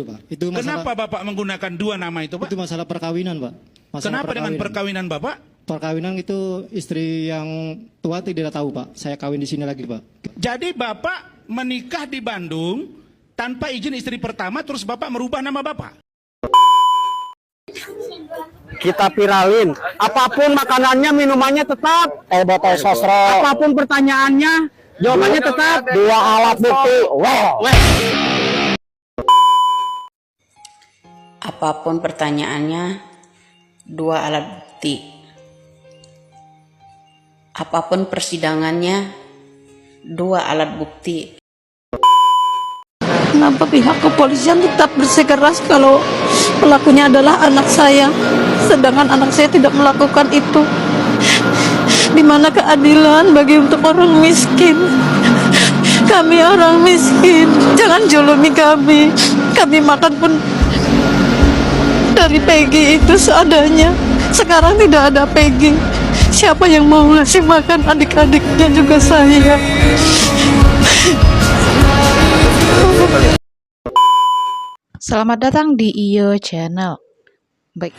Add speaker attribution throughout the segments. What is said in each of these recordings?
Speaker 1: Pak. Itu masalah,
Speaker 2: Kenapa Bapak menggunakan dua nama itu, Pak?
Speaker 1: itu masalah perkawinan, Pak. Masalah
Speaker 2: Kenapa dengan perkawinan Bapak?
Speaker 1: Perkawinan itu istri yang tua tidak tahu, Pak. Saya kawin di sini lagi, Pak.
Speaker 2: Jadi Bapak menikah di Bandung tanpa izin istri pertama, terus Bapak merubah nama Bapak?
Speaker 3: Kita viralin, apapun makanannya, minumannya tetap botol sosro. Apapun pertanyaannya, jawabannya tetap dua alat bukti. Wow.
Speaker 4: Apapun pertanyaannya, dua alat bukti. Apapun persidangannya, dua alat bukti.
Speaker 5: Kenapa pihak kepolisian tetap bersikeras kalau pelakunya adalah anak saya, sedangkan anak saya tidak melakukan itu? Di mana keadilan bagi untuk orang miskin? Kami orang miskin, jangan zulumi kami. Kami makan pun dari Peggy itu seadanya. Sekarang tidak ada Peggy. Siapa yang mau ngasih makan adik-adiknya juga saya?
Speaker 6: Selamat datang di IYO Channel. Baik.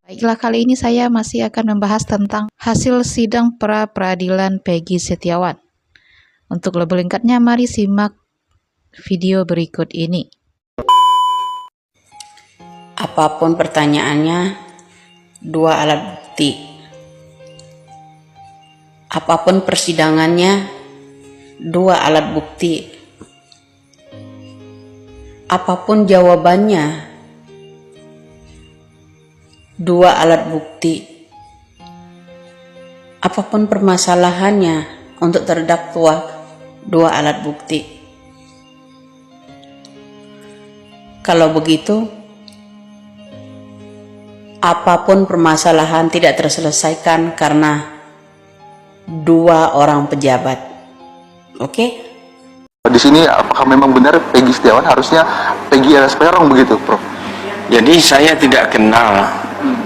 Speaker 6: Baiklah, kali ini saya masih akan membahas tentang hasil sidang pra-peradilan Peggy Setiawan. Untuk lebih lengkapnya, mari simak video berikut ini.
Speaker 4: Apapun pertanyaannya, dua alat bukti. Apapun persidangannya, dua alat bukti. Apapun jawabannya, dua alat bukti. Apapun permasalahannya untuk terdakwa, dua alat bukti. Kalau begitu, apapun permasalahan tidak terselesaikan karena dua orang pejabat. Oke?
Speaker 7: Di sini apakah memang benar Peggy Setiawan harusnya Peggy alias Peron begitu, Prof?
Speaker 8: Jadi saya tidak kenal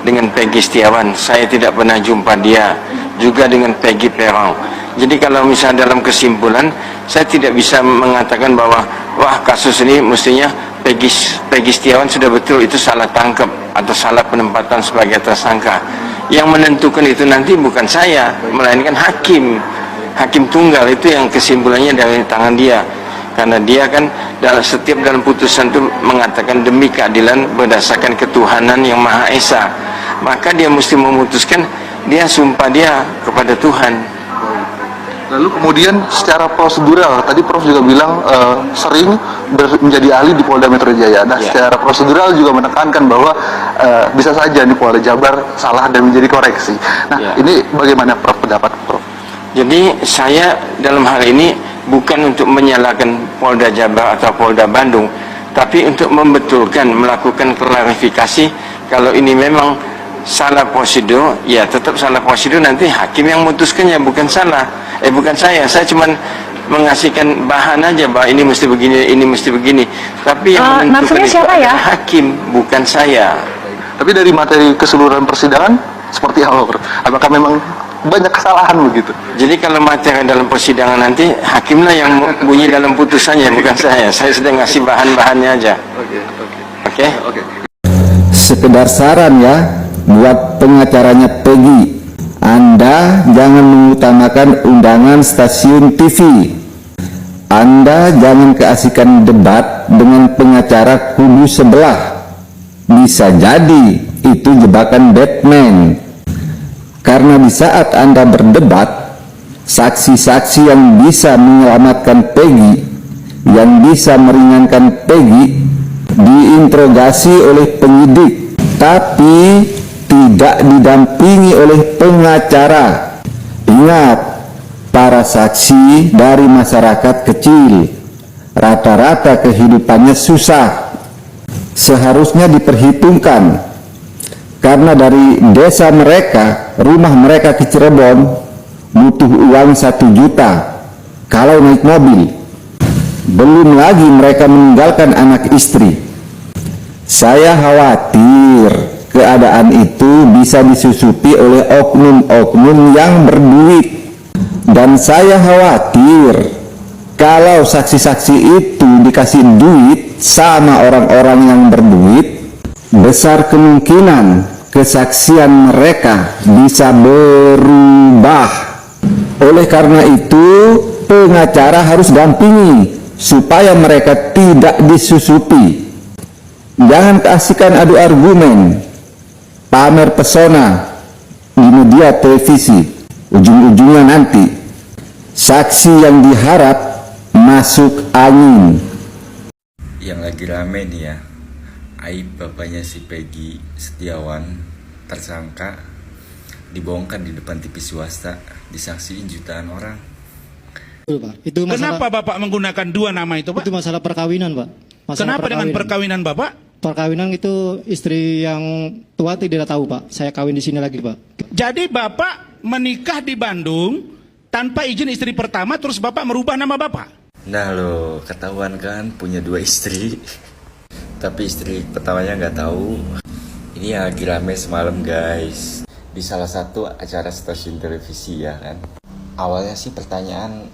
Speaker 8: dengan Peggy Setiawan, saya tidak pernah jumpa dia juga dengan Peggy Peron. Jadi kalau misalnya dalam kesimpulan, saya tidak bisa mengatakan bahwa wah kasus ini mestinya Peggy Setiawan sudah betul itu salah tangkap atau salah penempatan sebagai tersangka. Yang menentukan itu nanti bukan saya, melainkan hakim tunggal, itu yang kesimpulannya dari tangan dia. Karena dia kan setiap dalam putusan itu mengatakan demi keadilan berdasarkan ketuhanan yang Maha Esa, maka dia mesti memutuskan, dia sumpah dia kepada Tuhan.
Speaker 7: Lalu kemudian secara prosedural, tadi Prof juga bilang sering menjadi ahli di Polda Metro Jaya. Nah, secara prosedural juga menekankan bahwa bisa saja di Polda Jabar salah dan menjadi koreksi. Nah, ini bagaimana Prof pendapat Prof?
Speaker 8: Jadi saya dalam hal ini bukan untuk menyalahkan Polda Jabar atau Polda Bandung, tapi untuk membetulkan, melakukan klarifikasi kalau ini memang salah prosedur, ya tetap salah prosedur, nanti hakim yang memutuskannya, bukan bukan saya cuma mengasihkan bahan aja bahwa ini mesti begini, ini mesti begini, tapi yang menentukan itu hakim, bukan saya.
Speaker 7: Tapi dari materi keseluruhan persidangan seperti apa, Prof? Apakah memang banyak kesalahan begitu?
Speaker 8: Jadi kalau materi dalam persidangan nanti hakimlah yang bunyi dalam putusannya, bukan saya sedang ngasih bahan-bahannya aja. Oke.
Speaker 9: Sekedar saran ya buat pengacaranya Peggy, Anda jangan mengutamakan undangan stasiun TV. Anda jangan keasikan debat dengan pengacara kubu sebelah. Bisa jadi itu jebakan Batman. Karena di saat Anda berdebat, saksi-saksi yang bisa menyelamatkan Peggy, yang bisa meringankan Peggy, diinterogasi oleh penyidik, tapi tidak didampingi oleh pengacara. Ingat, para saksi dari masyarakat kecil, rata-rata kehidupannya susah. Seharusnya diperhitungkan, karena dari desa mereka, rumah mereka ke Cirebon butuh uang 1 juta kalau naik mobil. Belum lagi mereka meninggalkan anak istri. Saya khawatir keadaan itu bisa disusupi oleh oknum-oknum yang berduit. Dan saya khawatir kalau saksi-saksi itu dikasih duit sama orang-orang yang berduit, besar kemungkinan kesaksian mereka bisa berubah. Oleh karena itu, pengacara harus dampingi supaya mereka tidak disusupi. Jangan keasikan adu argumen, pamer pesona di media televisi. Ujung-ujungnya nanti saksi yang diharap masuk angin.
Speaker 10: Yang lagi rame nih ya, aib bapaknya si Peggy Setiawan tersangka dibongkar di depan TV swasta, disaksiin jutaan orang.
Speaker 1: Betul, Pak. Itu masalah,
Speaker 2: Kenapa Bapak menggunakan dua nama itu, Pak?
Speaker 1: itu masalah perkawinan, Pak.
Speaker 2: Kenapa dengan perkawinan Bapak?
Speaker 1: Perkawinan itu istri yang tua tidak tahu, Pak. Saya kawin di sini lagi, Pak.
Speaker 2: Jadi Bapak menikah di Bandung tanpa izin istri pertama, terus Bapak merubah nama Bapak?
Speaker 10: Nah lo, ketahuan kan punya dua istri, tapi istri pertamanya nggak tahu. Ini yang lagi rame semalam guys, di salah satu acara stasiun televisi ya kan. Awalnya sih pertanyaan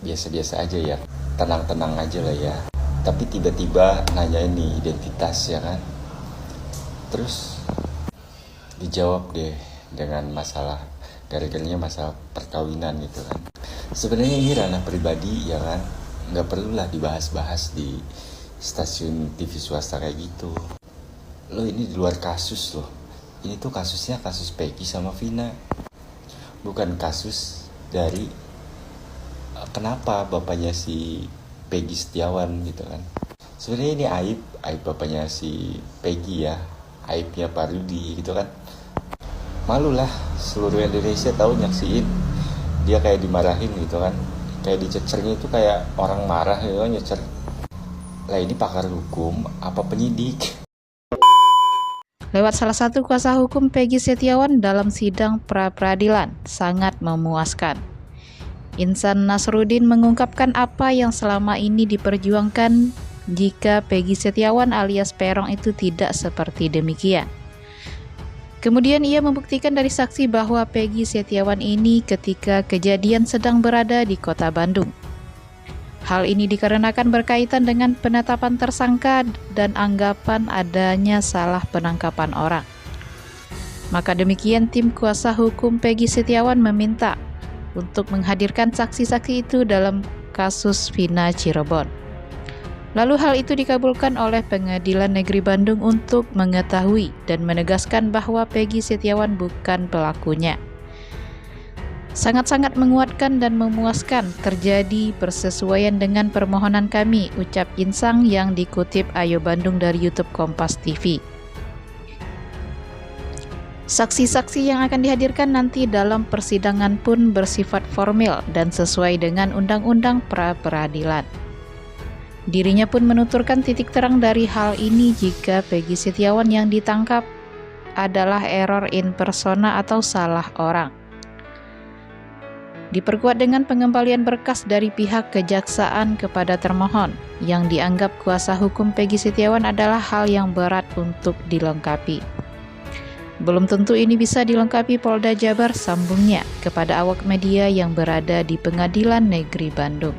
Speaker 10: biasa-biasa aja ya, tenang-tenang aja lah ya. Tapi tiba-tiba nanya ini identitas ya kan. Terus dijawab deh dengan masalah, gara-garanya masalah perkawinan gitu kan. Sebenarnya ini ranah pribadi ya kan, nggak perlulah dibahas-bahas di stasiun TV swasta kayak gitu. Lo ini di luar kasus loh. Ini tuh kasusnya kasus Peggy sama Vina, bukan kasus dari kenapa bapaknya si Peggy Setiawan gitu kan. Sebenarnya ini aib bapaknya si Peggy ya, aibnya Pak Rudi gitu kan. Malu lah seluruh Indonesia tahu nyaksiin dia kayak dimarahin gitu kan, kayak dicecernya itu kayak orang marah gitu kan, nyecer. Lah ini pakar hukum apa penyidik?
Speaker 6: Lewat salah satu kuasa hukum Peggy Setiawan dalam sidang pra-peradilan sangat memuaskan. Insan Nasruddin mengungkapkan apa yang selama ini diperjuangkan jika Peggy Setiawan alias Peron itu tidak seperti demikian. Kemudian ia membuktikan dari saksi bahwa Peggy Setiawan ini ketika kejadian sedang berada di kota Bandung. Hal ini dikarenakan berkaitan dengan penetapan tersangka dan anggapan adanya salah penangkapan orang. Maka demikian tim kuasa hukum Peggy Setiawan meminta untuk menghadirkan saksi-saksi itu dalam kasus Vina Cirebon. Lalu hal itu dikabulkan oleh Pengadilan Negeri Bandung untuk mengetahui dan menegaskan bahwa Peggy Setiawan bukan pelakunya. Sangat-sangat menguatkan dan memuaskan, terjadi persesuaian dengan permohonan kami, ucap Insang yang dikutip Ayo Bandung dari YouTube Kompas TV. Saksi-saksi yang akan dihadirkan nanti dalam persidangan pun bersifat formil dan sesuai dengan Undang-Undang Pra-Peradilan. Dirinya pun menuturkan titik terang dari hal ini jika Peggy Setiawan yang ditangkap adalah error in persona atau salah orang. Diperkuat dengan pengembalian berkas dari pihak kejaksaan kepada termohon, yang dianggap kuasa hukum Peggy Setiawan adalah hal yang berat untuk dilengkapi. Belum tentu ini bisa dilengkapi Polda Jabar, sambungnya kepada awak media yang berada di Pengadilan Negeri Bandung.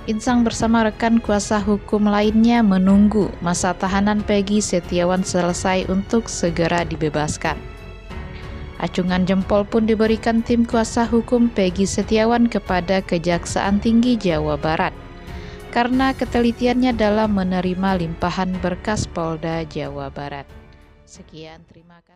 Speaker 6: Insang bersama rekan kuasa hukum lainnya menunggu masa tahanan Peggy Setiawan selesai untuk segera dibebaskan. Acungan jempol pun diberikan tim kuasa hukum Peggy Setiawan kepada Kejaksaan Tinggi Jawa Barat karena ketelitiannya dalam menerima limpahan berkas Polda Jawa Barat. Sekian, terima kasih.